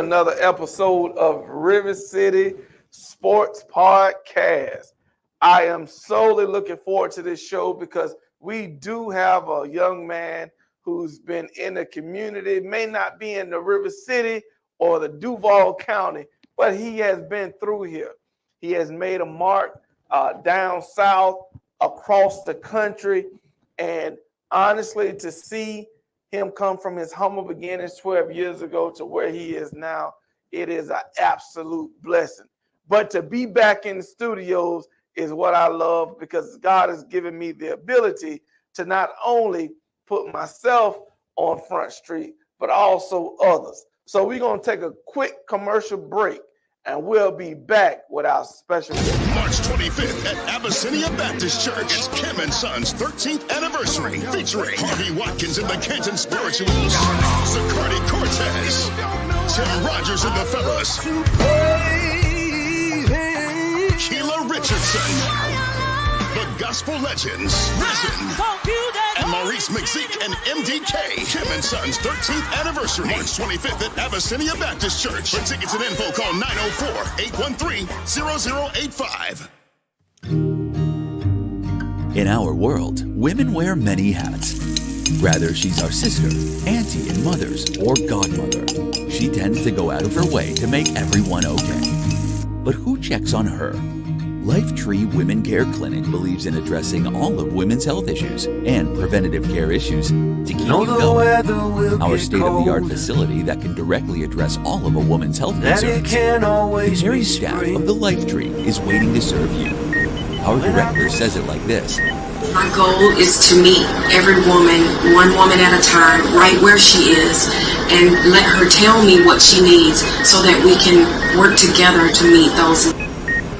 another episode of River City Sports Podcast. I am solely looking forward to this show because we do have a young man who's been in the community, may not be in the River City or the Duval County, but he has been through here. He has made a mark down south, across the country, and honestly, to see him come from his humble beginnings 12 years ago to where he is now, it is an absolute blessing. But to be back in the studios is what I love, because God has given me the ability to not only put myself on Front Street, but also others. So we're going to take a quick commercial break, and we'll be back with our special guest. March 25th at Abyssinia Baptist Church. It's Kim and Son's 13th anniversary, featuring Harvey Watkins and the Canton Spirituals, Zacardi Cortez, Tim Rogers and the Fellas, Keela Richardson, the Gospel Legends, Risen, and Maurice McZeek and MDK. Kim and Son's 13th anniversary, March 25th at Abyssinia Baptist Church. For tickets and info, call 904-813-0085. In our world, women wear many hats. Whether she's our sister, auntie and mothers, or godmother, she tends to go out of her way to make everyone okay. But who checks on her? Lifetree Women Care Clinic believes in addressing all of women's health issues and preventative care issues to keep you going. Our state-of-the-art facility that can directly address all of a woman's health concerns. The caring staff of the Lifetree is waiting to serve you. Our director says it like this. My goal is to meet every woman, one woman at a time, right where she is, and let her tell me what she needs so that we can work together to meet those needs.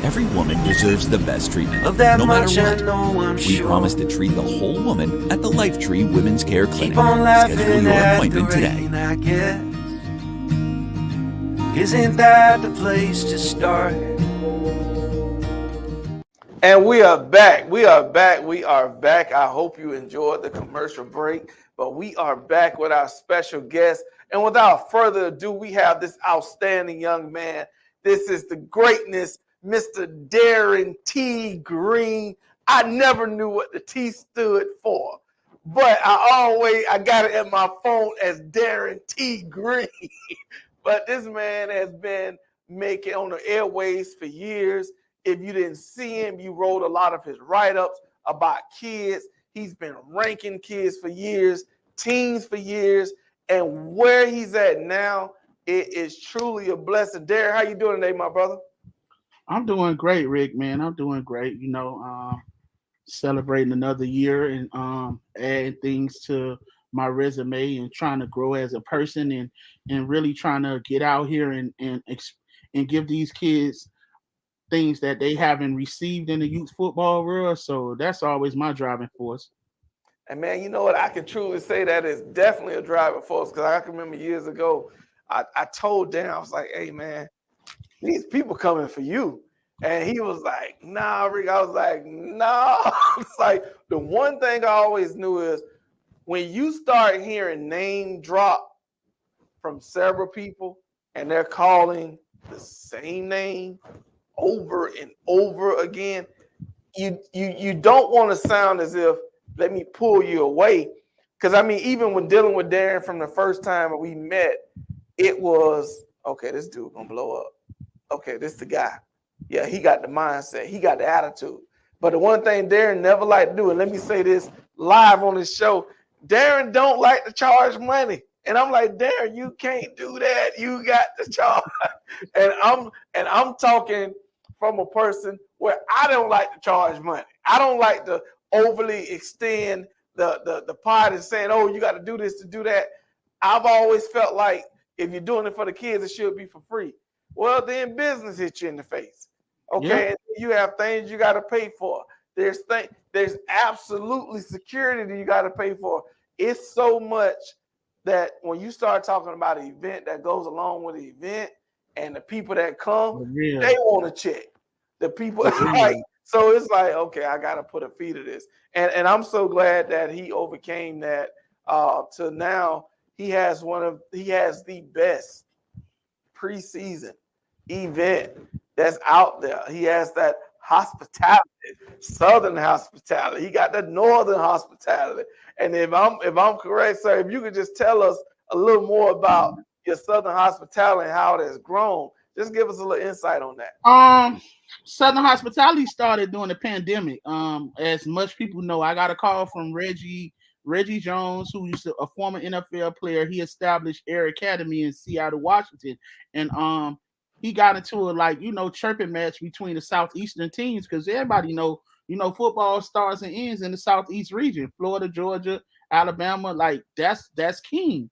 Every woman deserves the best treatment, no matter what. We promise to treat the whole woman at the Lifetree Women's Care Clinic. Schedule your appointment today. Isn't that the place to start? And we are back. We are back. I hope you enjoyed the commercial break, but we are back with our special guest. And without further ado, we have this outstanding young man. This is the greatness, Mr. Darren T. Green. I never knew what the T stood for, but I got it at my phone as Darren T. Green. But this man has been making on the airways for years. If you didn't see him, you wrote a lot of his write-ups about kids. He's been ranking kids for years, teens for years, and where he's at now, it is truly a blessing. Darren, how you doing today, my brother? I'm doing great, Rick, man. I'm doing great. Celebrating another year and adding things to my resume and trying to grow as a person and really trying to get out here and give these kids things that they haven't received in the youth football world. So that's always my driving force. And man, you know what? I can truly say that is definitely a driving force, because I can remember years ago, I told Dan, I was like, hey, man, these people coming for you. And he was like, nah, Rick. I was like, no. It's like the one thing I always knew is when you start hearing name drop from several people and they're calling the same name over and over again, you don't want to sound as if, let me pull you away. Because, I mean, even when dealing with Darren from the first time we met, it was, okay, this dude going to blow up. Okay, this the guy. Yeah, he got the mindset. He got the attitude. But the one thing Darren never liked to do, and let me say this live on this show, Darren don't like to charge money. And I'm like, Darren, you can't do that. You got to charge. And I'm talking from a person where I don't like to charge money. I don't like to overly extend the pot and saying, oh, you got to do this to do that. I've always felt like if you're doing it for the kids, it should be for free. Well, then business hits you in the face. Okay, yeah. You have things you got to pay for. There's absolutely security that you got to pay for. It's so much that when you start talking about an event that goes along with the event and the people that come, they want to check. The people like, so it's like, okay, I got to put a fee to this. And I'm so glad that he overcame that to now he has the best preseason event that's out there. He has that hospitality, Southern hospitality. He got that Northern hospitality. And if I'm correct, sir, if you could just tell us a little more about your Southern hospitality and how it has grown, just give us a little insight on that. Southern hospitality started during the pandemic. As much people know, I got a call from Reggie Jones, who used to a former NFL player. He established Air Academy in Seattle, Washington, and he got into a chirping match between the Southeastern teams because everybody know football starts and ends in the Southeast region, Florida, Georgia, Alabama, like that's king,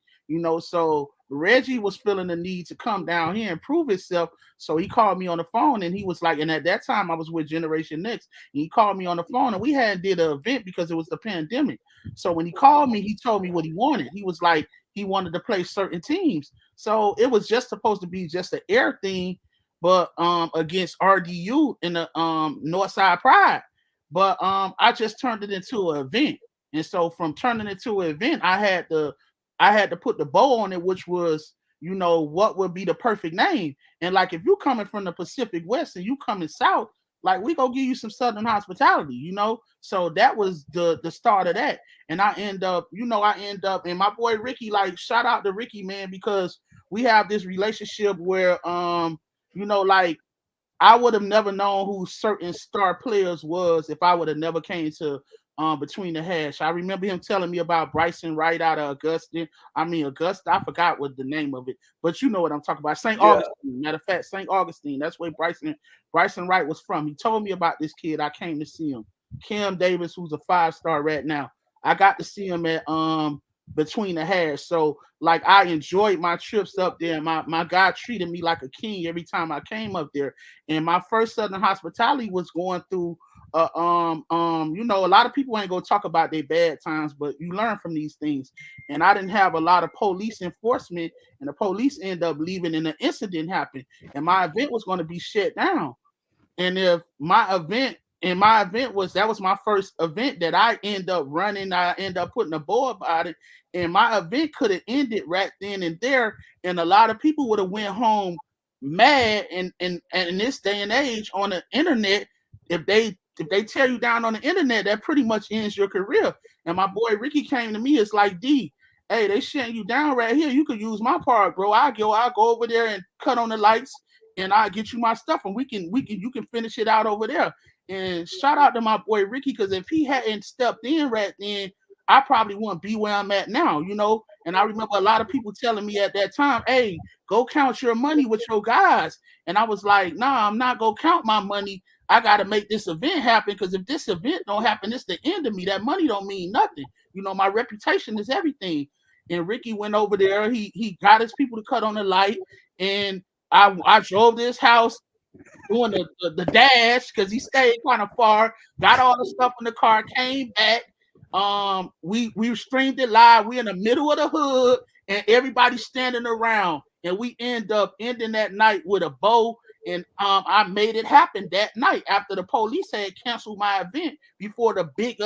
So Reggie was feeling the need to come down here and prove himself. So he called me on the phone and he was like, and at that time I was with Generation Next. And he called me on the phone and we hadn't did an event because it was the pandemic. So when he called me, he told me what he wanted. He was like, he wanted to play certain teams. So it was just supposed to be just an air thing, but against RDU in the Northside Pride. But I just turned it into an event. And so from turning it to an event, I had to put the bow on it, which was, what would be the perfect name. And like, if you coming from the Pacific West and you coming south, like we gonna give you some Southern hospitality, So that was the start of that. And I end up, and my boy Ricky, like shout out to Ricky, man, because we have this relationship where, like I would have never known who certain star players was if I would have never came to Between the Hash. I remember him telling me about Bryson Wright out of Augusta. I forgot what the name of it, but you know what I'm talking about. St. Augustine. Matter of fact, St. Augustine. That's where Bryson Wright was from. He told me about this kid. I came to see him. Cam Davis, who's a 5-star right now. I got to see him at Between the Hash. So like I enjoyed my trips up there. My guy treated me like a king every time I came up there. And my first Southern hospitality was going through a lot of people ain't gonna talk about their bad times, but you learn from these things. And I didn't have a lot of police enforcement, and the police end up leaving, and the incident happened, and my event was going to be shut down. And if my event was my first event that I end up running, I end up putting a bow about it, and my event could have ended right then and there, and a lot of people would have went home mad. And in this day and age on the internet, if they tear you down on the internet, that pretty much ends your career. And my boy Ricky came to me. It's like, D, hey, they shutting you down right here. You could use my part, bro. I'll go over there and cut on the lights, and I'll get you my stuff, and you can finish it out over there. And shout out to my boy Ricky, because if he hadn't stepped in right then, I probably wouldn't be where I'm at now, And I remember a lot of people telling me at that time, hey, go count your money with your guys. And I was like, nah, I'm not gonna count my money. I got to make this event happen, because if this event don't happen, it's the end of me. That money don't mean nothing. My reputation is everything. And Ricky went over there. He got his people to cut on the light, and I drove to his house doing the dash because he stayed kind of far. Got all the stuff in the car, came back. We streamed it live. We in the middle of the hood, and everybody standing around, and we end up ending that night with a bow. And I made it happen that night after the police had canceled my event before the big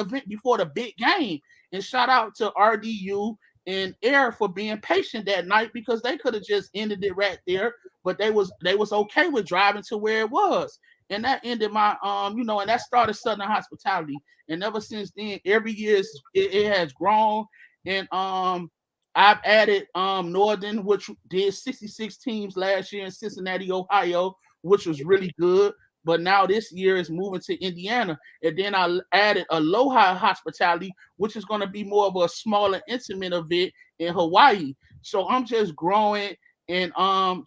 game. And shout out to RDU and Air for being patient that night, because they could have just ended it right there, but they was okay with driving to where it was. And that ended my and that started Southern hospitality. And ever since then, every year it has grown. And I've added Northern, which did 66 teams last year in Cincinnati, Ohio, which was really good. But now this year is moving to Indiana. And then I added Aloha Hospitality, which is going to be more of a smaller, intimate event in Hawaii. So I'm just growing and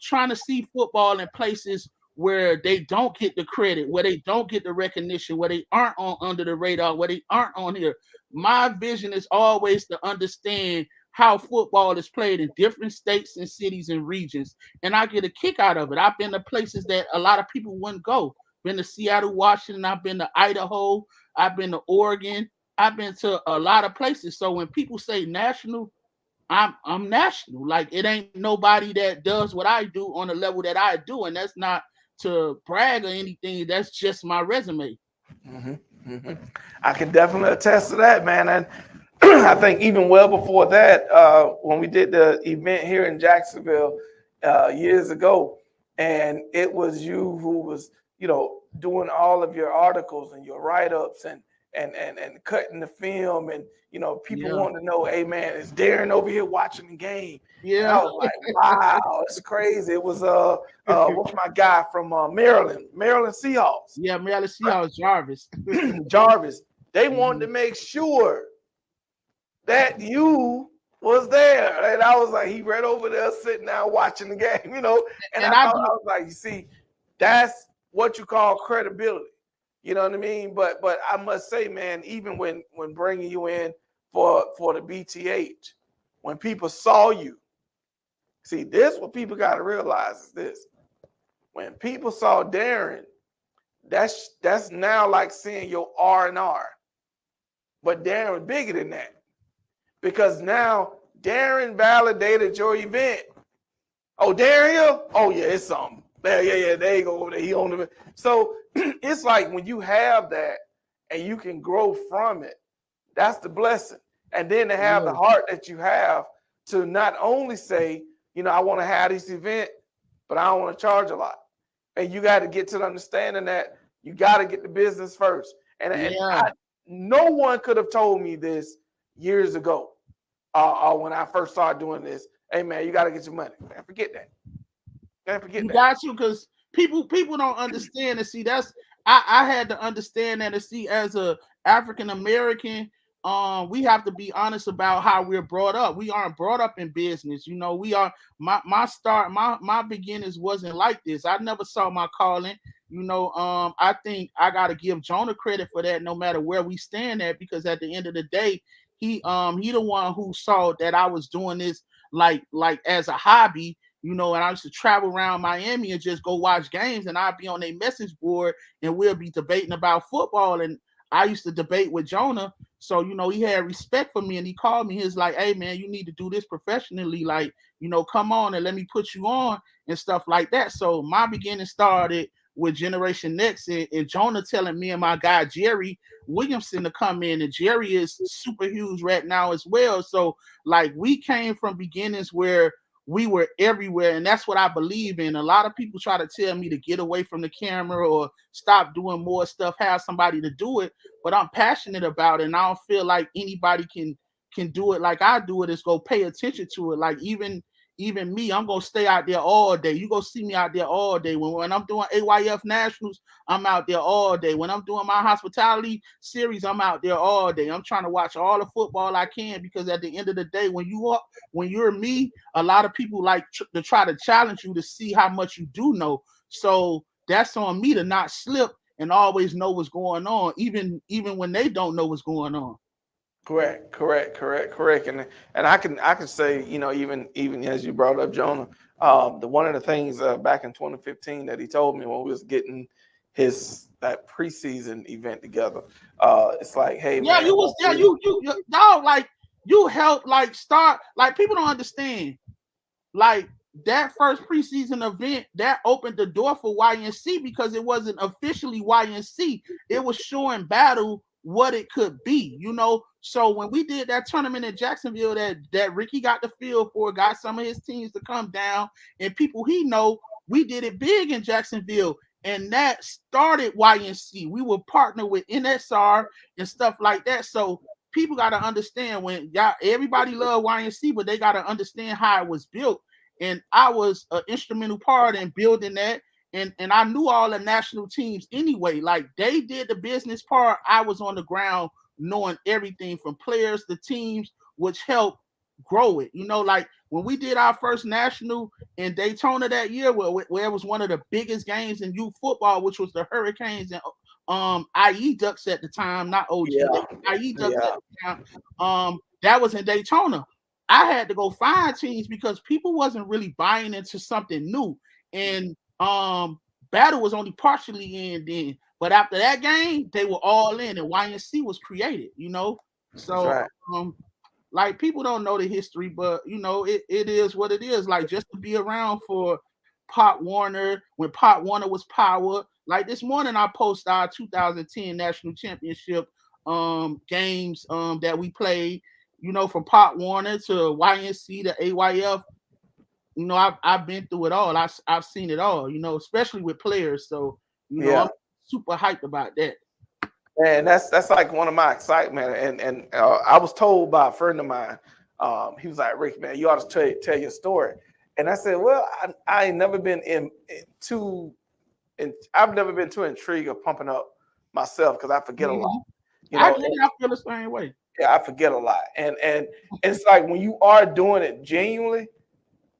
trying to see football in places where they don't get the credit, where they don't get the recognition, where they aren't on under the radar, where they aren't on here. My vision is always to understand how football is played in different states and cities and regions. And I get a kick out of it. I've been to places that a lot of people wouldn't go. Been to Seattle, Washington. I've been to Idaho. I've been to Oregon. I've been to a lot of places. So when people say national, I'm national. Like, it ain't nobody that does what I do on the level that I do. And that's not to brag or anything. That's just my resume. Mm-hmm. Mm-hmm. I can definitely attest to that, man. And I think even well before that, when we did the event here in Jacksonville, years ago, and it was you who was, doing all of your articles and your write-ups and cutting the film, and people Yeah. wanting to know, hey man, is Darren over here watching the game? And I Yeah. was like, wow, it's crazy. It was what's my guy from Maryland Seahawks. Yeah, Maryland Seahawks, Jarvis. Jarvis. They wanted to make sure that you was there. And I was like, he right over there sitting down watching the game, and I was like, you see, that's what you call credibility. You know what I mean? But I must say, man, even when bringing you in for the BTH, when people saw you, see, this what people got to realize is this. When people saw Darren, that's now like seeing your R&R. But Darren was bigger than that. Because now Darren validated your event. Oh, Darren here? Oh, yeah, it's something. Yeah, there you go over there. He on the. So it's like when you have that and you can grow from it, that's the blessing. And then to have the heart that you have to not only say, I want to have this event, but I don't want to charge a lot. And you got to get to the understanding that you got to get the business first. And no one could have told me this years ago when I first started doing this. Hey, man, you got to get your money. Man, forget that. Got you, because people don't understand. And see, that's I had to understand that. And see, as a African American, we have to be honest about how we're brought up. We aren't brought up in business. We are my beginnings wasn't like this. I never saw my calling. I think I gotta give Jonah credit for that, no matter where we stand at, because at the end of the day, he the one who saw that I was doing this like as a hobby. And I used to travel around Miami and just go watch games, and I'd be on a message board and we'll be debating about football. And I used to debate with Jonah. So, he had respect for me, and he called me. He was like, hey man, you need to do this professionally. Like, come on and let me put you on and stuff like that. So my beginning started with Generation Next and Jonah telling me and my guy, Jerry Williamson, to come in. And Jerry is super huge right now as well. So like, we came from beginnings where we were everywhere, and that's what I believe in. A lot of people try to tell me to get away from the camera or stop doing more stuff, have somebody to do it, but I'm passionate about it, and I don't feel like anybody can do it like I do it. Is go pay attention to it. Like even me, I'm gonna stay out there all day. You go see me out there all day. When I'm doing AYF Nationals, I'm out there all day. When I'm doing my hospitality series, I'm out there all day. I'm trying to watch all the football I can, because at the end of the day, when you're me, a lot of people like to try to challenge you to see how much you do know. So that's on me to not slip and always know what's going on, even when they don't know what's going on. Correct. And I can say, even as you brought up Jonah, one of the things back in 2015 that he told me when we was getting that preseason event together, it's like, hey, yeah, man, you dog, like you helped like start, like people don't understand, like that first preseason event that opened the door for YNC, because it wasn't officially YNC. It was showing Battle what it could be, So when we did that tournament in Jacksonville that Ricky got the feel for, got some of his teams to come down, and people we did it big in Jacksonville, and that started YNC. We were partnered with NSR and stuff like that. So people got to understand, when everybody love YNC, but they got to understand how it was built. And I was an instrumental part in building that. And I knew all the national teams anyway. Like, they did the business part. I was on the ground knowing everything from players to teams, which helped grow it. Like when we did our first national in Daytona that year, where it was one of the biggest games in youth football, which was the Hurricanes and IE Ducks at the time, not OG, IE Ducks at the time. That was in Daytona. I had to go find teams because people wasn't really buying into something new. And Battle was only partially in then, but after that game, they were all in, and YNC was created, So right. Like, people don't know the history, but it is what it is. Like, just to be around for Pop Warner, when Pop Warner was power. Like this morning, I posted our 2010 national championship games that we played, from Pop Warner to YNC to AYF. you know, I've been through it all. I've seen it all, you know, especially with players. So, you know, I'm super hyped about that. And that's like one of my excitement. And I was told by a friend of mine, he was like, Rick, man, you ought to tell your story. And I said, well, I ain't never been I've never been too intrigued of pumping up myself because I forget a lot. You know, I feel the same way. Yeah, I forget a lot. And it's like when you are doing it genuinely,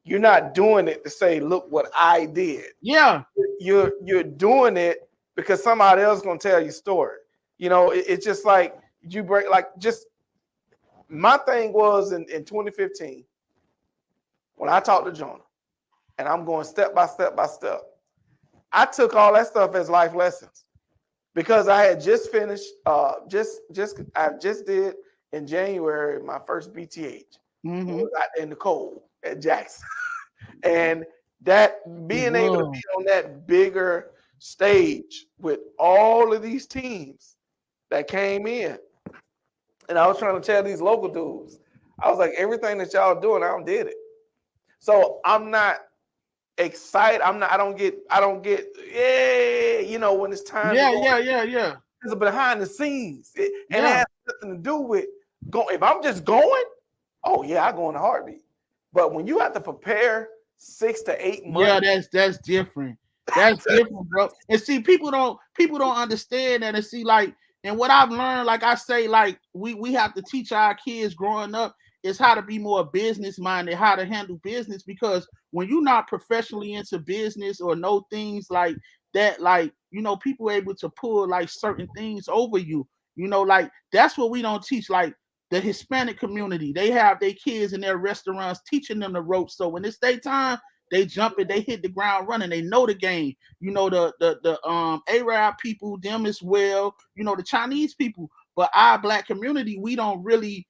you're not doing it to say, look what I did. Yeah. You're doing it because somebody else is gonna tell your story. You know, it's just like you break, like, just my thing was in 2015 when I talked to Jonah, and I'm going step by step by step. I took all that stuff as life lessons because I had just finished, I just did in January my first BTH. Mm-hmm. Was out in the cold at Jackson, and that being able to be on that bigger stage with all of these teams that came in, and I was trying to tell these local dudes, I was like, everything that y'all doing, I don't did it. So I'm not excited. I don't get, you know, when it's time. Yeah. It's behind the scenes, and it has nothing to do with going. If I'm just going, oh yeah, I go in a heartbeat. But when you have to prepare 6 to 8 months, yeah, that's different. That's different, bro. And see, people don't understand that. And see, like, and what I've learned, like I say, like we have to teach our kids growing up is how to be more business minded, how to handle business. Because when you're not professionally into business or know things like that, like, you know, people are able to pull like certain things over you. You know, like that's what we don't teach. Like the Hispanic community, they have their kids in their restaurants teaching them the ropes. So when it's their time, they jump it, they hit the ground running, they know the game. You know, the Arab people, them as well, you know, the Chinese people. But our Black community, we don't really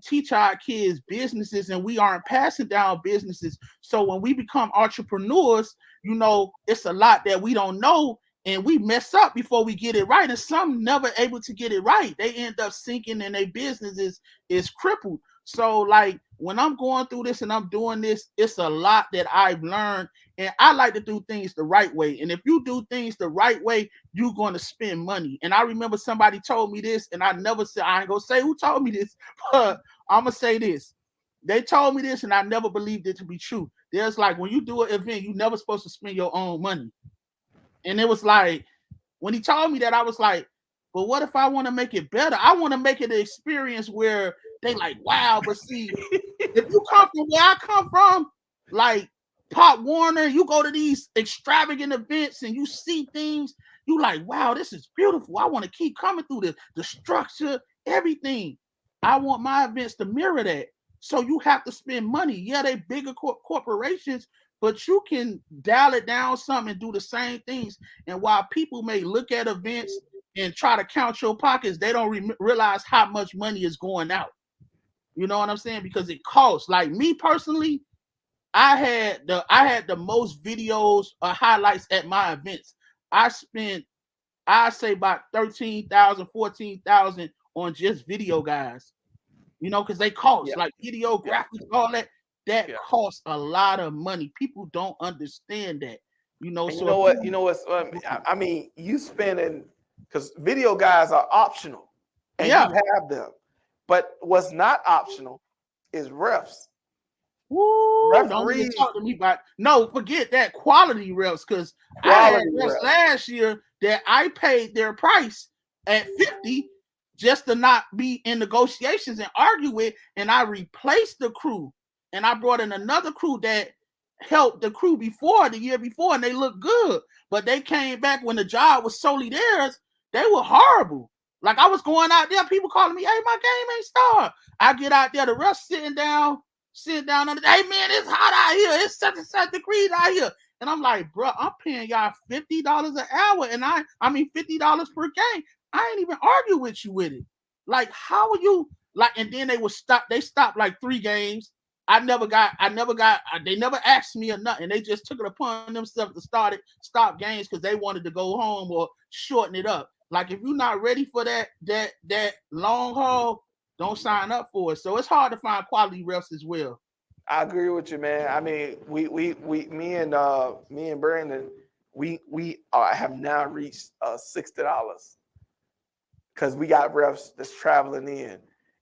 teach our kids businesses, and we aren't passing down businesses. So when we become entrepreneurs, you know, it's a lot that we don't know, and we mess up before we get it right. And some never able to get it right. They end up sinking, and their business is crippled. So like when I'm going through this and I'm doing this, it's a lot that I've learned, and I like to do things the right way. And if you do things the right way, you're going to spend money. And I remember somebody told me this, and I ain't gonna say who told me this, but I'm gonna say this. They told me this, and I never believed it to be true. There's like, when you do an event, you're never supposed to spend your own money. And it was like, when he told me that, I was like, but what if I want to make it better? I want to make it an experience where they like, wow. But see, if you come from where I come from, like Pop Warner, you go to these extravagant events and you see things, you like, wow, this is beautiful. I want to keep coming through this, the structure, everything. I want my events to mirror that. So you have to spend money. Yeah, they bigger corporations, but you can dial it down some and do the same things. And while people may look at events and try to count your pockets, they don't realize how much money is going out. You know what I'm saying? Because it costs. Like me personally, I had the most videos or highlights at my events. I spent, I say about 13,000, 14,000 on just video guys. You know, because they cost like video graphics, all that. That costs a lot of money. People don't understand that. You know, so you know what? I mean, you spending, because video guys are optional, and you have them. But what's not optional is refs. Woo, don't even talk to me about. No, forget that, quality refs. Because I had refs last year that I paid their price at 50 just to not be in negotiations and argue with, and I replaced the crew, and I brought in another crew that helped the crew before, the year before, and they looked good. But they came back when the job was solely theirs. They were horrible. Like I was going out there, people calling me, hey, my game ain't started. I get out there, the refs sitting down under, hey man, it's hot out here. It's such and such degrees out here. And I'm like, bro, I'm paying y'all $50 an hour, and I mean $50 per game. I ain't even argue with you with it. Like, how are you like? And then they stopped like 3 games. They never asked me or nothing. They just took it upon themselves to stop games because they wanted to go home or shorten it up. Like, if you're not ready for that long haul, don't sign up for it. So it's hard to find quality refs as well. I agree with you, man. I mean, me and Brandon, we have now reached $60 because we got refs that's traveling in,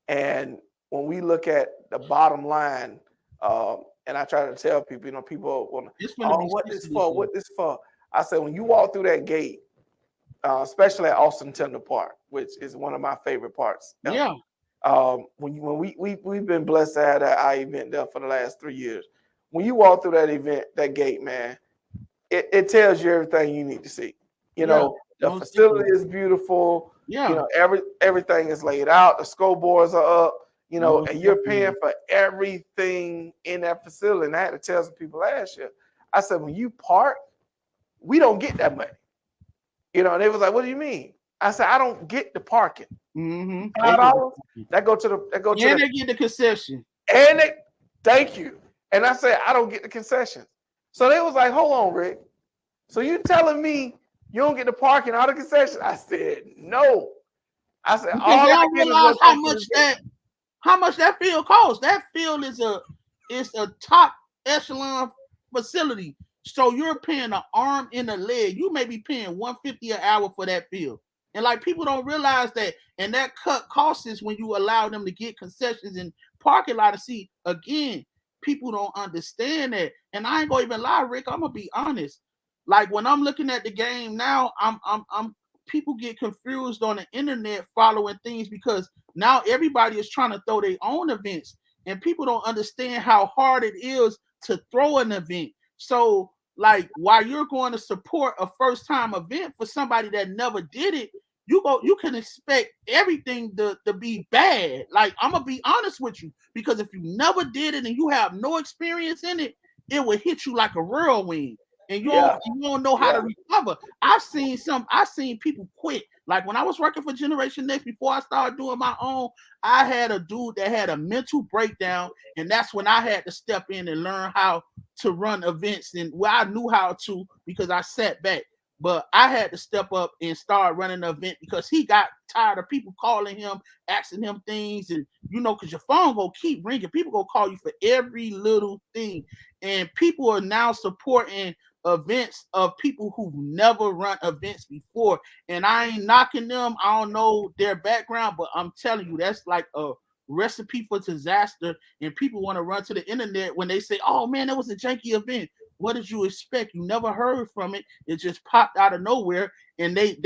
and when we look at the bottom line, and I try to tell people, people want to, what this for? What this for? I said, when you walk through that gate, especially at Austin Tender Park, which is one of my favorite parts. Yeah. When we've been blessed to have that event there for the last 3 years. When you walk through that event, that gate, man, it tells you everything you need to see. You know, the facility is beautiful. Yeah. Everything is laid out. The scoreboards are up. And you're paying for everything in that facility. And I had to tell some people last year. I said, when you park, we don't get that money. And they was like, "What do you mean?" I said, "I don't get the parking. $5 that go to and they get the concession. And thank you. And I said, I don't get the concessions. So they was like, "Hold on, Rick. So you telling me you don't get the parking, all the concessions?" I said, "No." I said, all I realize how much that field costs. That field is a top echelon facility. So you're paying an arm and a leg. You may be paying $150 an hour for that field. And like people don't realize that, and that cut costs when you allow them to get concessions in parking lot. To see again, people don't understand that. And I ain't gonna even lie, Rick. I'm gonna be honest. Like when I'm looking at the game now, I'm people get confused on the internet following things because now everybody is trying to throw their own events, and people don't understand how hard it is to throw an event. So like while you're going to support a first time event for somebody that never did it, you can expect everything to be bad. Like I'm gonna be honest with you, because if you never did it and you have no experience in it, it will hit you like a whirlwind, and you don't know how to recover. I've seen people quit. Like when I was working for Generation Next, before I started doing my own, I had a dude that had a mental breakdown, and that's when I had to step in and learn how to run events. And I knew how to because I sat back. But I had to step up and start running the event because he got tired of people calling him, asking him things. And, because your phone go keep ringing. People go call you for every little thing. And people are now supporting events of people who've never run events before. And I ain't knocking them. I don't know their background, but I'm telling you, that's like a recipe for disaster. And people want to run to the internet when they say, "Oh, man, that was a janky event." What did you expect? You never heard from it. It just popped out of nowhere, and they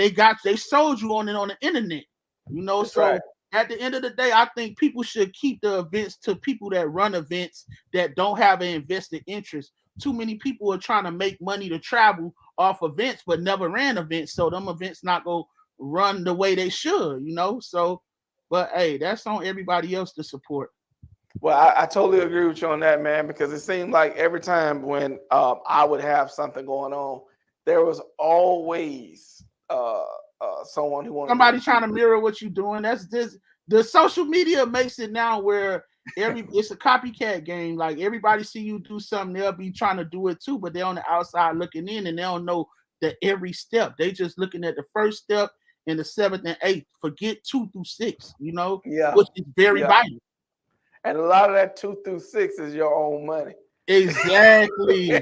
sold you on it on the internet. That's so right. At the end of the day, I think people should keep the events to people that run events that don't have an invested interest. Too many people are trying to make money to travel off events, but never ran events. So them events not go run the way they should, So, but hey, that's on everybody else to support. Well, I totally agree with you on that, man, because it seemed like every time when I would have something going on, there was always someone who wanted somebody trying to mirror what you're doing. That's this. The social media makes it now where it's a copycat game. Like everybody see you do something, they'll be trying to do it too, but they're on the outside looking in, and they don't know that every step. They just looking at the first step and the 7th and 8th. Forget 2 through 6. Which is very vital. And a lot of that 2 through 6 is your own money. Exactly.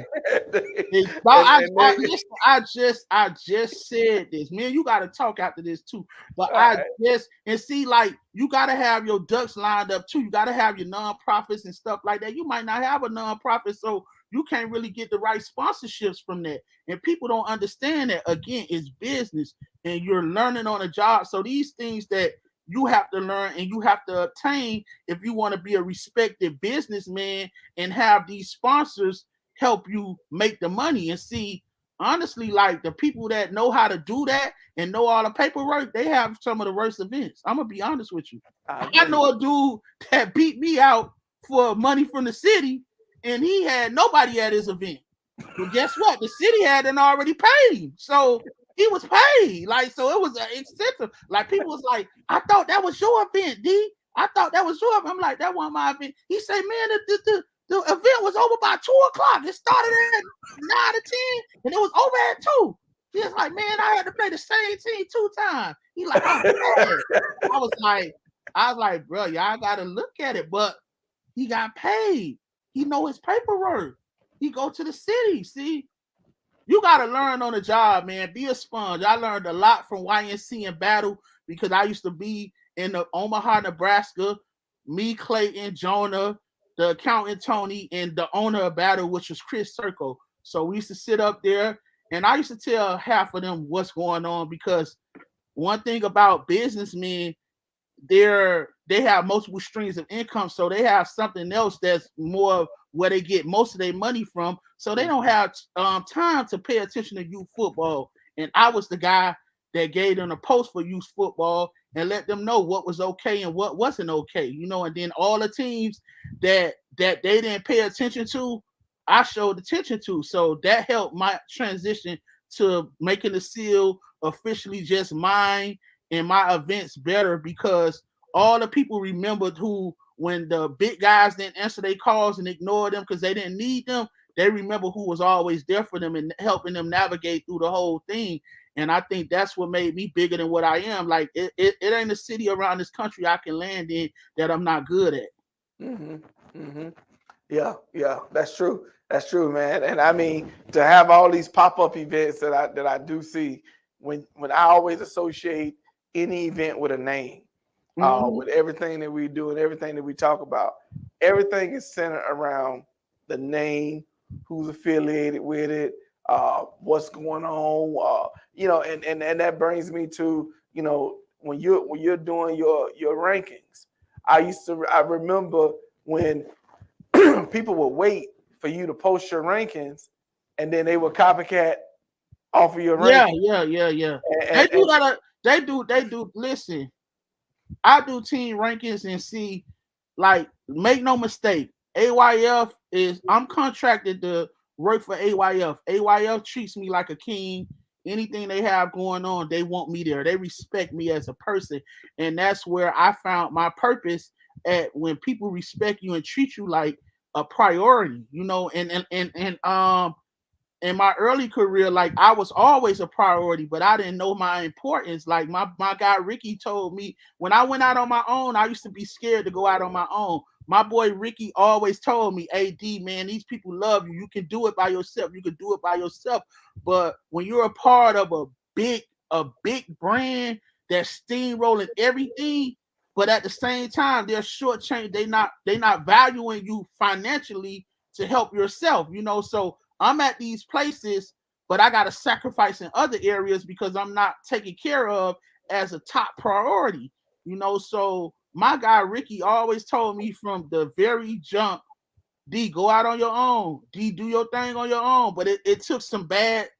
I just said this. Man, you got to talk after this too. But you got to have your ducks lined up too. You got to have your nonprofits and stuff like that. You might not have a nonprofit, so you can't really get the right sponsorships from that. And people don't understand that. Again, it's business, and you're learning on a job. So these things that you have to learn and you have to obtain if you want to be a respected businessman and have these sponsors help you make the money. And see, honestly, like the people that know how to do that and know all the paperwork, they have some of the worst events. I'm going to be honest with you. I know a dude that beat me out for money from the city, and he had nobody at his event. But guess what? The city hadn't already paid him. So he was paid. Like, so it was an incentive. Like, people was like, "I thought that was your event, D. I thought that was your event." I'm like, "That wasn't my event." He said, "Man, the event was over by 2:00. It started at 9 to 10, and it was over at 2. He was like, "Man, I had to play the same team 2 times." He like, "I'm mad." I was like, "Bro, y'all got to look at it." But he got paid. He know his paperwork. He go to the city. See, you got to learn on the job, man. Be a sponge. I learned a lot from YNC and Battle because I used to be in the Omaha, Nebraska. Me, Clayton, Jonah, the accountant Tony, and the owner of Battle, which was Chris Circle. So we used to sit up there, and I used to tell half of them what's going on because one thing about businessmen, they have multiple streams of income, so they have something else that's more where they get most of their money from. So they don't have time to pay attention to youth football. And I was the guy that gave them a post for youth football and let them know what was okay and what wasn't okay, you know. And then all the teams that they didn't pay attention to, I showed attention to. So that helped my transition to making the seal officially just mine and my events better, because all the people remembered who, when the big guys didn't answer their calls and ignored them because they didn't need them, they remember who was always there for them and helping them navigate through the whole thing. And I think that's what made me bigger than what I am. Like it ain't a city around this country I can land in that I'm not good at. Yeah, that's true. That's true, man. And I mean, to have all these pop-up events that I do see, when I always associate any event with a name, with everything that we do and everything that we talk about, everything is centered around the name, who's affiliated with it, what's going on, you know, and that brings me to, you know, when you're doing your rankings. I remember when people would wait for you to post your rankings, and then they would copycat off of your rankings. Yeah. They do. Listen, I do team rankings and see, like, make no mistake, AYF I'm contracted to work for AYF. AYF treats me like a king. Anything they have going on, they want me there. They respect me as a person. And that's where I found my purpose at, when people respect you and treat you like a priority, you know. And in my early career, like, I was always a priority, but I didn't know my importance. Like my guy Ricky told me when I went out on my own, I used to be scared to go out on my own. My boy Ricky always told me, "Hey D, man, these people love you. You can do it by yourself. You can do it by yourself. But when you're a part of a big brand that's steamrolling everything, but at the same time they're shortchanged. They not valuing you financially to help yourself, you know." So I'm at these places, but I got to sacrifice in other areas because I'm not taken care of as a top priority, you know. So my guy Ricky always told me from the very jump, D, go out on your own. D, do your thing on your own. But it took something bad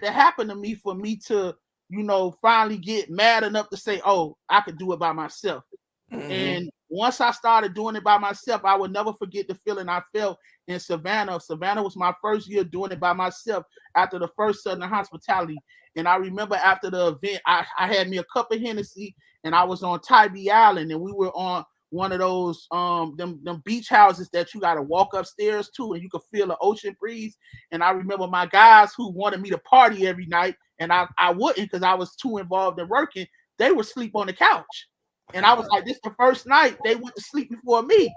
to happen to me for me to, you know, finally get mad enough to say, oh, I could do it by myself. And once I started doing it by myself, I will never forget the feeling I felt in Savannah. Savannah was my first year doing it by myself after the first Southern Hospitality. And I remember after the event, I had me a cup of Hennessy, and I was on Tybee Island, and we were on one of those them beach houses that you got to walk upstairs to, and you could feel the ocean breeze. And I remember my guys who wanted me to party every night, and I wouldn't because I was too involved in working. They would sleep on the couch. And I was like, this is the first night they went to sleep before me.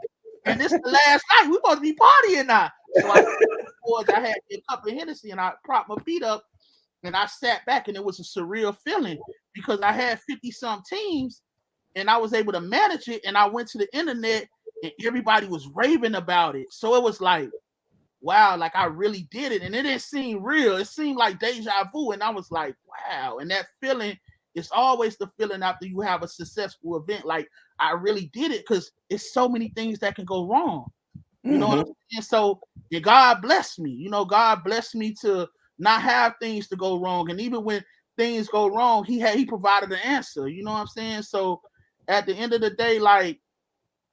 And this is the last night. We're supposed to be partying now. So I had a cup of Hennessy, and I propped my feet up, and I sat back, and it was a surreal feeling because I had 50-some teams, and I was able to manage it. And I went to the internet, and everybody was raving about it. So it was like, wow, like I really did it. And it didn't seem real. It seemed like deja vu. And I was like, wow. And that feeling, it's always the feeling after you have a successful event. Like, I really did it, because it's so many things that can go wrong. You know what I'm saying? So God blessed me. You know, God blessed me to not have things to go wrong. And even when things go wrong, he provided an answer. You know what I'm saying? So at the end of the day, like,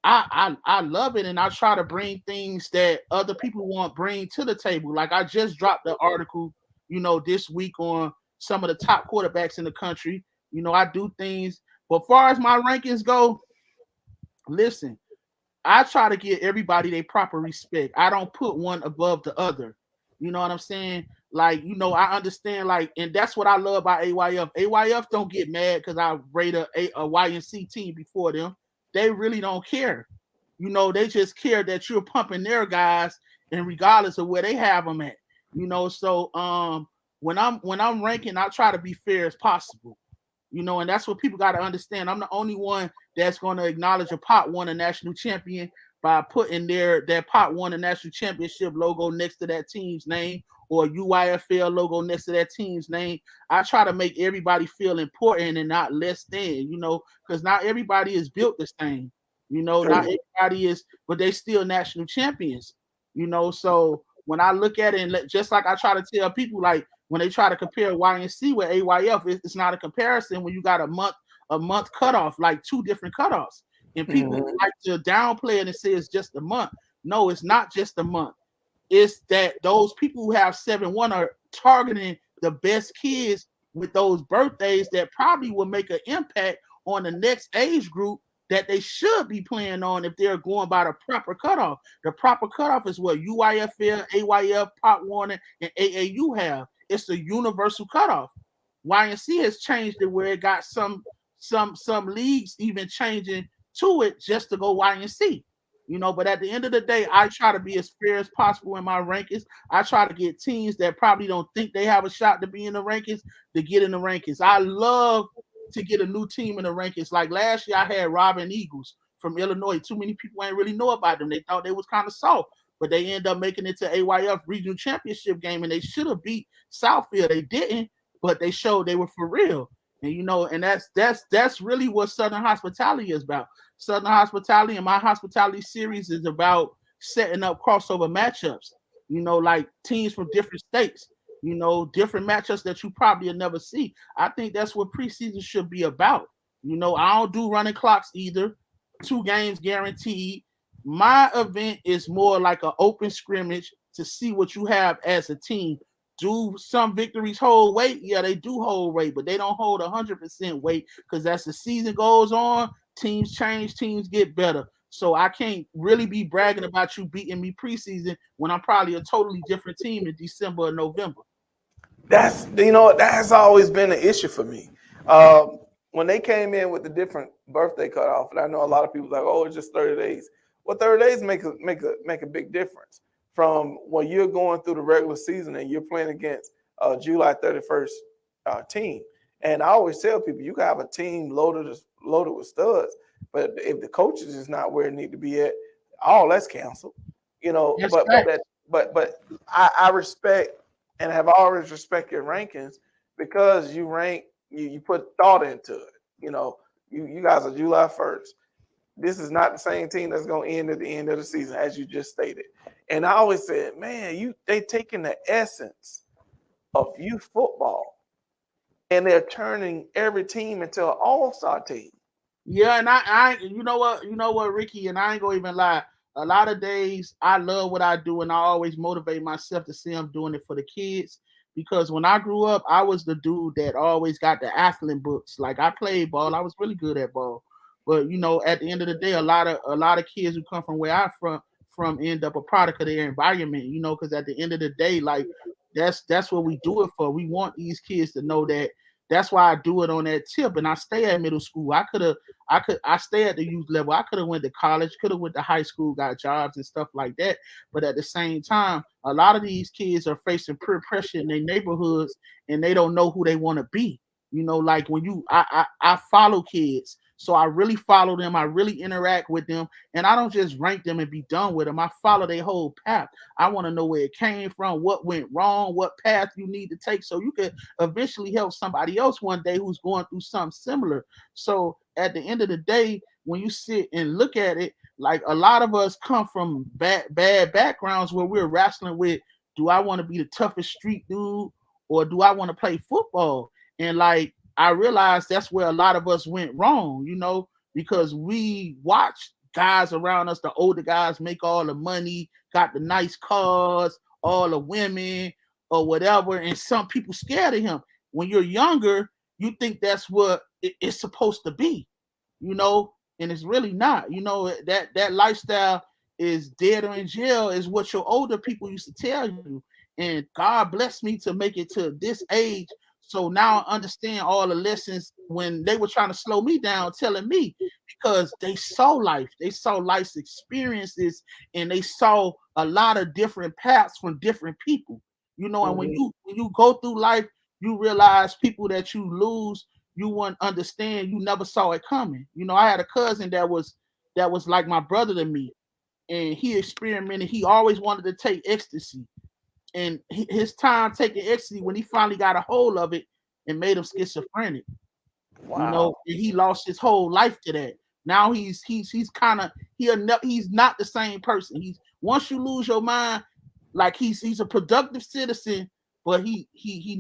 I love it, and I try to bring things that other people won't bring to the table. Like, I just dropped the article, you know, this week on some of the top quarterbacks in the country. You know, I do things, but as far as my rankings go, listen, I try to give everybody their proper respect. I don't put one above the other. You know what I'm saying? Like, you know, I understand, like, and that's what I love about AYF. AYF don't get mad because I rate a YNC team before them. They really don't care. You know, they just care that you're pumping their guys, and regardless of where they have them at. You know, so when I'm ranking, I try to be fair as possible. You know, and that's what people got to understand. I'm the only one that's going to acknowledge a pot won a national champion by putting their pot won a national championship logo next to that team's name, or UYFL logo next to that team's name. I try to make everybody feel important and not less than, you know, because not everybody is built the same. You know, not everybody is, but they still national champions. You know, so when I look at it, and just like I try to tell people, like when they try to compare YNC with AYF, it's not a comparison when you got a month cutoff, like two different cutoffs. And people like to downplay it and say it's just a month. No, it's not just a month. It's that those people who have 7-1 are targeting the best kids with those birthdays that probably will make an impact on the next age group that they should be playing on if they're going by the proper cutoff. The proper cutoff is what UYFL, AYF, Pop Warner, and AAU have. It's the universal cutoff. YNC has changed it where it got some leagues even changing to it just to go YNC. You know, but at the end of the day, I try to be as fair as possible in my rankings. I try to get teams that probably don't think they have a shot to be in the rankings to get in the rankings. I love to get a new team in the rankings. Like last year, I had Robin Eagles from Illinois. Too many people ain't really know about them. They thought they was kind of soft, but they end up making it to AYF regional championship game, and they should have beat Southfield. They didn't, but they showed they were for real. And you know, and that's really what Southern Hospitality is about. Southern Hospitality and my hospitality series is about setting up crossover matchups. You know, like teams from different states. You know, different matchups that you probably will never see. I think that's what preseason should be about. You know, I don't do running clocks either. 2 games guaranteed. My event is more like an open scrimmage to see what you have as a team. Do some victories hold weight? Yeah, they do hold weight, but they don't hold 100% weight because as the season goes on, teams change, teams get better. So I can't really be bragging about you beating me preseason when I'm probably a totally different team in December or November. That's, you know, that has always been an issue for me. When they came in with the different birthday cutoff, and I know a lot of people like, oh, it's just 30 days. Well, 30 days make a big difference from when you're going through the regular season and you're playing against July 31st team. And I always tell people, you can have a team loaded with studs, but if the coaches is not where it need to be at, all that's canceled. You know, but I respect and have always respected your rankings because you rank, you put thought into it. You know, you guys are July 1st. This is not the same team that's going to end at the end of the season, as you just stated. And I always said, man, they taking the essence of youth football and they're turning every team into an all-star team. Yeah, and I you know what, Ricky, and I ain't gonna even lie. A lot of days I love what I do, and I always motivate myself to see I'm doing it for the kids. Because when I grew up, I was the dude that always got the athlete books. Like I played ball, I was really good at ball. But you know, at the end of the day, a lot of kids who come from where I'm from end up a product of their environment. You know, because at the end of the day, like that's what we do it for. We want these kids to know that. That's why I do it on that tip, and I stay at middle school. I stay at the youth level. I could have went to college, could have went to high school, got jobs and stuff like that. But at the same time, a lot of these kids are facing peer pressure in their neighborhoods, and they don't know who they want to be. You know, like when I follow kids. So I really follow them. I really interact with them. And I don't just rank them and be done with them. I follow their whole path. I want to know where it came from, what went wrong, what path you need to take so you can eventually help somebody else one day who's going through something similar. So at the end of the day, when you sit and look at it, like a lot of us come from bad backgrounds where we're wrestling with, do I want to be the toughest street dude or do I want to play football? And like, I realized that's where a lot of us went wrong, you know, because we watched guys around us, the older guys, make all the money, got the nice cars, all the women or whatever. And some people scared of him. When you're younger, you think that's what it's supposed to be, you know, and it's really not. You know, that lifestyle is dead or in jail is what your older people used to tell you. And God blessed me to make it to this age. So now I understand all the lessons when they were trying to slow me down, telling me, because they saw life's experiences, and they saw a lot of different paths from different people. You know, and when you go through life, you realize people that you lose, you wouldn't understand. You never saw it coming. You know, I had a cousin that was like my brother to me, and he experimented. He always wanted to take ecstasy, and his time taking ecstasy, when he finally got a hold of it, it made him schizophrenic. Wow. You know, and he lost his whole life to that. Now he's not the same person. Once you lose your mind, like he's a productive citizen, but he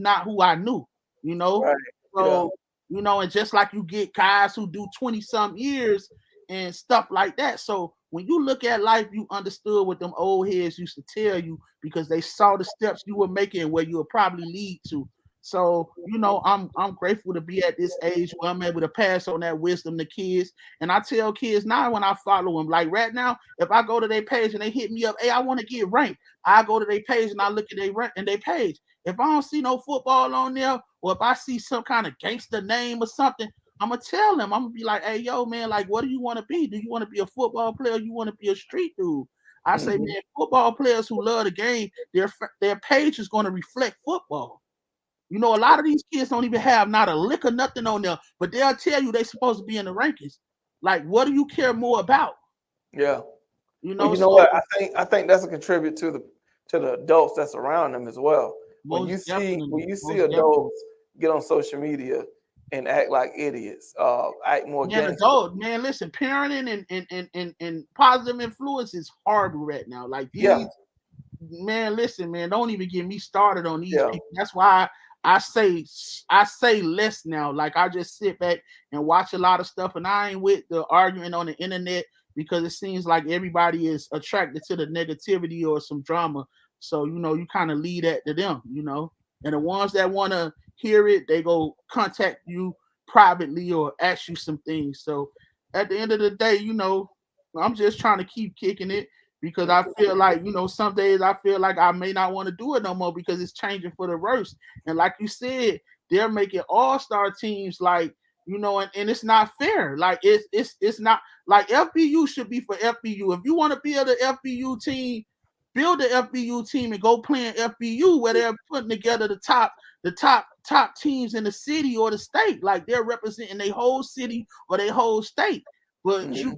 not who I knew. You know, Right. so you know, and just like you get guys who do 20-some years and stuff like that. So when you look at life, you understood what them old heads used to tell you, because they saw the steps you were making and where you would probably lead to. So, you know, I'm grateful to be at this age where I'm able to pass on that wisdom to kids. And I tell kids now, when I follow them, like right now, if I go to their page and they hit me up, hey, I want to get ranked, I go to their page and I look at their page. If I don't see no football on there, or if I see some kind of gangster name or something, I'm gonna tell them. I'm gonna be like, hey, yo, man, like, what do you want to be? Do you want to be a football player? Or you want to be a street dude? I say, man, football players who love the game, their page is going to reflect football. You know, a lot of these kids don't even have not a lick or nothing on there, but they'll tell you they're supposed to be in the rankings. Like, what do you care more about? Yeah. You know, Well, you know what? I think that's a contribute to the adults that's around them as well. When you see adults get on social media and act like idiots, act more gangster. Man, listen, parenting and positive influence is horrible right now. Like these, man, listen, man, don't even get me started on these people. That's why I say less now. Like, I just sit back and watch a lot of stuff, and I ain't with the arguing on the internet, because it seems like everybody is attracted to the negativity or some drama. So, you know, you kind of lead that to them, you know. And the ones that want to hear it, they go contact you privately or ask you some things. So at the end of the day, you know, I'm just trying to keep kicking it, because I feel like, you know, some days I feel like I may not want to do it no more, because it's changing for the worse. And like you said, they're making all-star teams, like, you know, and it's not fair. Like, it's not like FBU should be for FBU. If you want to build an FBU team, build the FBU team and go play in FBU, where they're putting together the top teams in the city or the state. Like, they're representing their whole city or their whole state. But you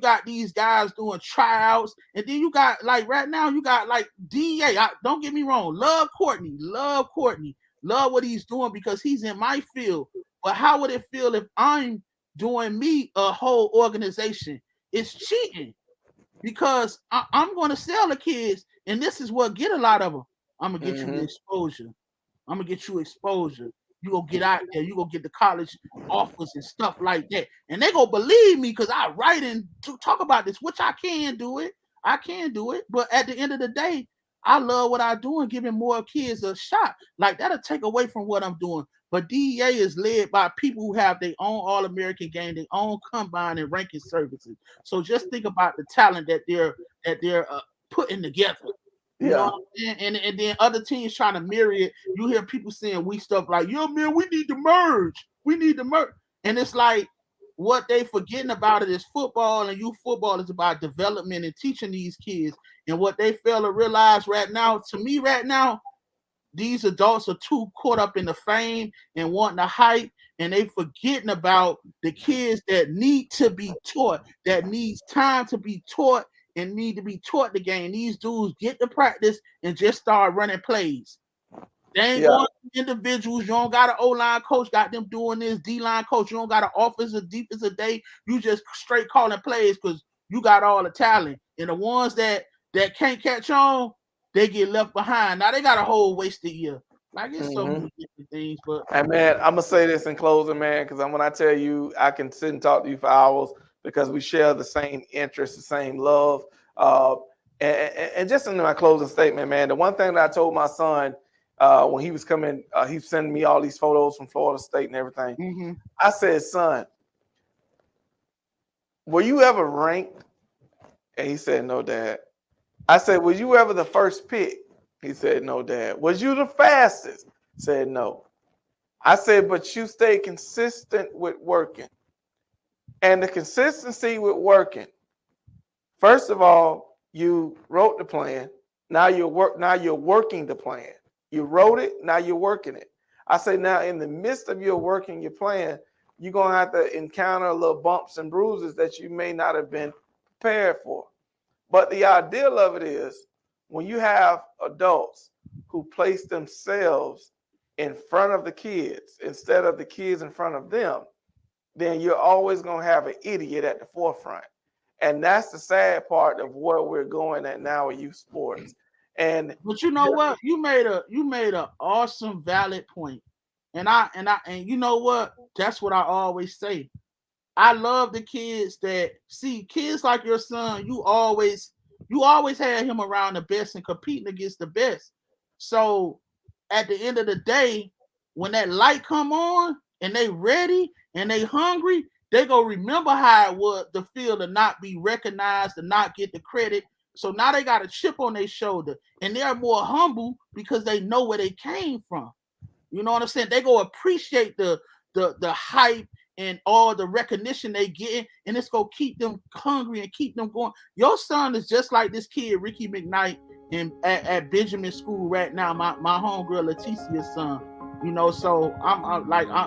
got these guys doing tryouts, and then you got, like, right now you got like DEA. Don't get me wrong, love Courtney, love what he's doing, because he's in my field. But how would it feel if I'm doing me a whole organization? It's cheating, because I'm going to sell the kids, and this is what get a lot of them. I'm gonna get you exposure. I'm gonna get you exposure. You go get out there. You go get the college offers and stuff like that, and they gonna believe me, because I write and talk about this, which I can do it. But at the end of the day, I love what I do, and giving more kids a shot. Like, that'll take away from what I'm doing. But DEA is led by people who have their own All-American game, their own combine and ranking services. So just think about the talent that they're putting together. You know what I'm saying? And then other teams trying to mirror it. You hear people saying weak stuff like, yo, man, we need to merge. And it's like, what they forgetting about it is football, and youth football is about development and teaching these kids. And what they fail to realize right now, these adults are too caught up in the fame and wanting the hype, and they forgetting about the kids that need to be taught, that needs time to be taught, and need to be taught the game. These dudes get to practice and just start running plays. They ain't going to individuals. You don't got an O-line coach, got them doing this, D-line coach. You don't got an offensive, defensive day. You just straight calling plays because you got all the talent. And the ones that can't catch on, they get left behind. Now they got a whole wasted year. Like, it's so many different things. But and man, I'm gonna say this in closing, man, because when I tell you, I can sit and talk to you for hours, because we share the same interests, the same love. And just in my closing statement, man, the one thing that I told my son when he was coming, he was sending me all these photos from Florida State and everything. I said, son, were you ever ranked? And he said, no, Dad. I said, was you ever the first pick? He said, no, Dad. Was you the fastest? Said, no. I said, but you stay consistent with working. And the consistency with working. First of all, you wrote the plan. Now you're working the plan. You wrote it, now you're working it. I say now in the midst of your working your plan, you're going to have to encounter little bumps and bruises that you may not have been prepared for. But the ideal of it is when you have adults who place themselves in front of the kids instead of the kids in front of them, then you're always going to have an idiot at the forefront. And that's the sad part of where we're going at now with youth sports. But you know what? You made a awesome, valid point. And you know what? That's what I always say. I love the kids that see kids like your son. You always had him around the best and competing against the best. So at the end of the day, when that light come on and they ready and they hungry, they gonna remember how it was to feel to not be recognized, to not get the credit. So now they got a chip on their shoulder and they're more humble because they know where they came from. You know what I'm saying? They go appreciate the hype and all the recognition they get, and it's gonna keep them hungry and keep them going. Your son is just like this kid, Ricky McKnight, at Benjamin School right now. My homegirl Leticia's son. You know, so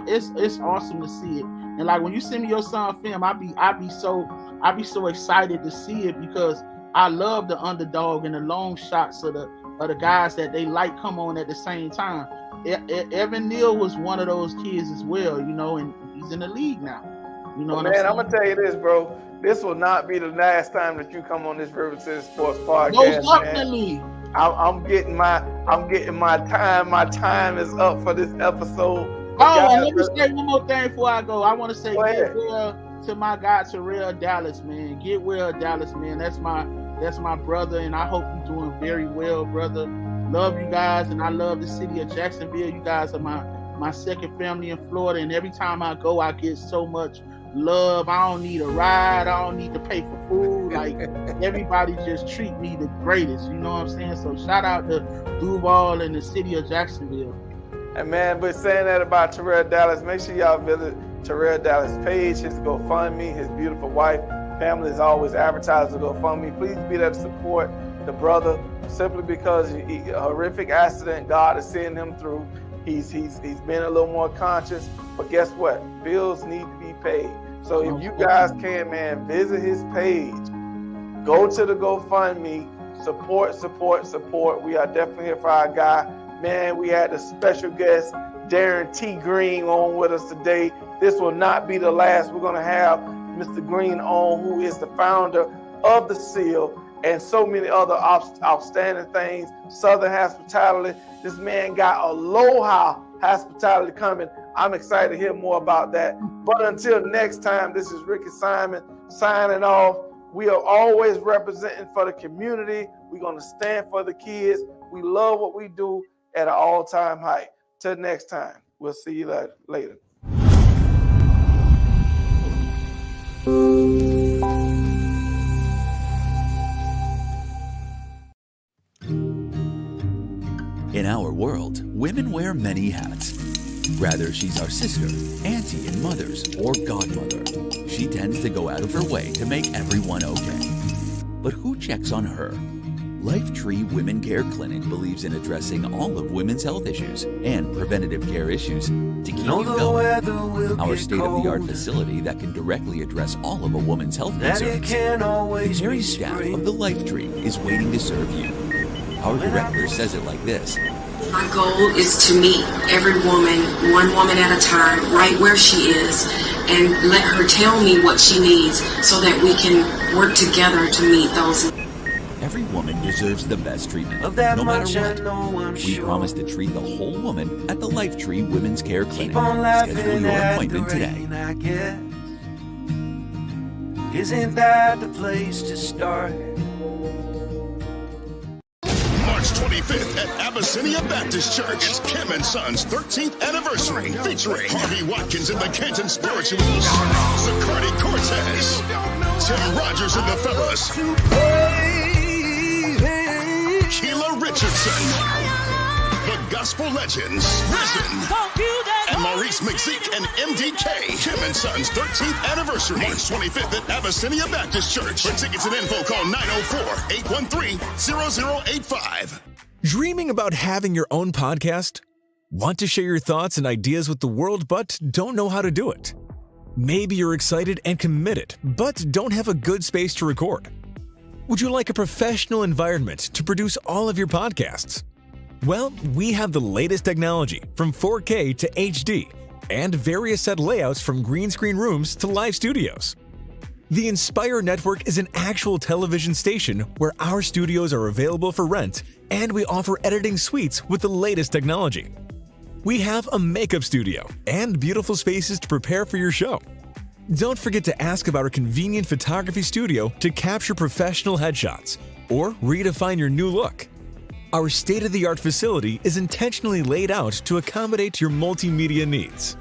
it's awesome to see it. And like when you send me your son film, I be so excited to see it because I love the underdog and the long shots of the guys that they like come on at the same time. Evan Neal was one of those kids as well, you know, and he's in the league now. You know, man, I'm gonna tell you this, bro. This will not be the last time that you come on this River City Sports Podcast. Most definitely. Man. I'm getting my time. My time is up for this episode. And let me say one more thing before I go. I want to say get well to my guy Terrell Dallas, man. Get well, Dallas, man. That's my brother, and I hope you're doing very well, brother. Love you guys, and I love the city of Jacksonville. You guys are my second family in Florida, and every time I go, I get so much love. I don't need a ride. I don't need to pay for food. Like, everybody just treat me the greatest. You know what I'm saying? So shout out to Duval and the city of Jacksonville. And man, but saying that about Terrell Dallas, make sure y'all visit Terrell Dallas' page, his GoFundMe, his beautiful wife. Family is always advertised to GoFundMe. Please be there to support the brother simply because a horrific accident, God is seeing him through. He's been a little more conscious, but guess what? Bills need to be paid. So if you guys can, man, visit his page, go to the GoFundMe, support. We are definitely here for our guy. Man, we had a special guest, Darren T. Green, on with us today. This will not be the last. We're going to have Mr. Green on, who is the founder of The Seal and so many other outstanding things. Southern Hospitality. This man got Aloha Hospitality coming. I'm excited to hear more about that. But until next time, this is Ricky Simon signing off. We are always representing for the community. We're going to stand for the kids. We love what we do at an all-time high. Till next time, we'll see you later. In our world, women wear many hats. Rather she's our sister, auntie and mothers, or godmother, she tends to go out of her way to make everyone okay. But who checks on her? Lifetree Women Care Clinic believes in addressing all of women's health issues and preventative care issues to keep you going. Our state-of-the-art facility that can directly address all of a woman's health concerns. The caring staff of the Lifetree is waiting to serve you. Our director says it like this. My goal is to meet every woman, one woman at a time, right where she is, and let her tell me what she needs so that we can work together to meet those. Every woman deserves the best treatment, no matter what. We promise to treat the whole woman at the Lifetree Women's Care Clinic. Schedule your appointment today. Isn't that the place to start? March 25th at Abyssinia Baptist Church. It's Kim and Son's 13th anniversary, featuring Harvey Watkins and the Canton Spirituals, Zacardi Cortez, Tim Rogers and the Fellas, Keela Richardson, the Gospel Legends, Risen, and Maurice McZeek and MDK. Tim and Sons 13th anniversary, March 25th at Abyssinia Baptist Church. For tickets and info, call 904-813-0085. Dreaming about having your own podcast? Want to share your thoughts and ideas with the world but don't know how to do it? Maybe you're excited and committed but don't have a good space to record. Would you like a professional environment to produce all of your podcasts? Well, we have the latest technology from 4K to HD and various set layouts from green screen rooms to live studios. The Inspire Network is an actual television station where our studios are available for rent and we offer editing suites with the latest technology. We have a makeup studio and beautiful spaces to prepare for your show. Don't forget to ask about our convenient photography studio to capture professional headshots or redefine your new look. Our state-of-the-art facility is intentionally laid out to accommodate your multimedia needs.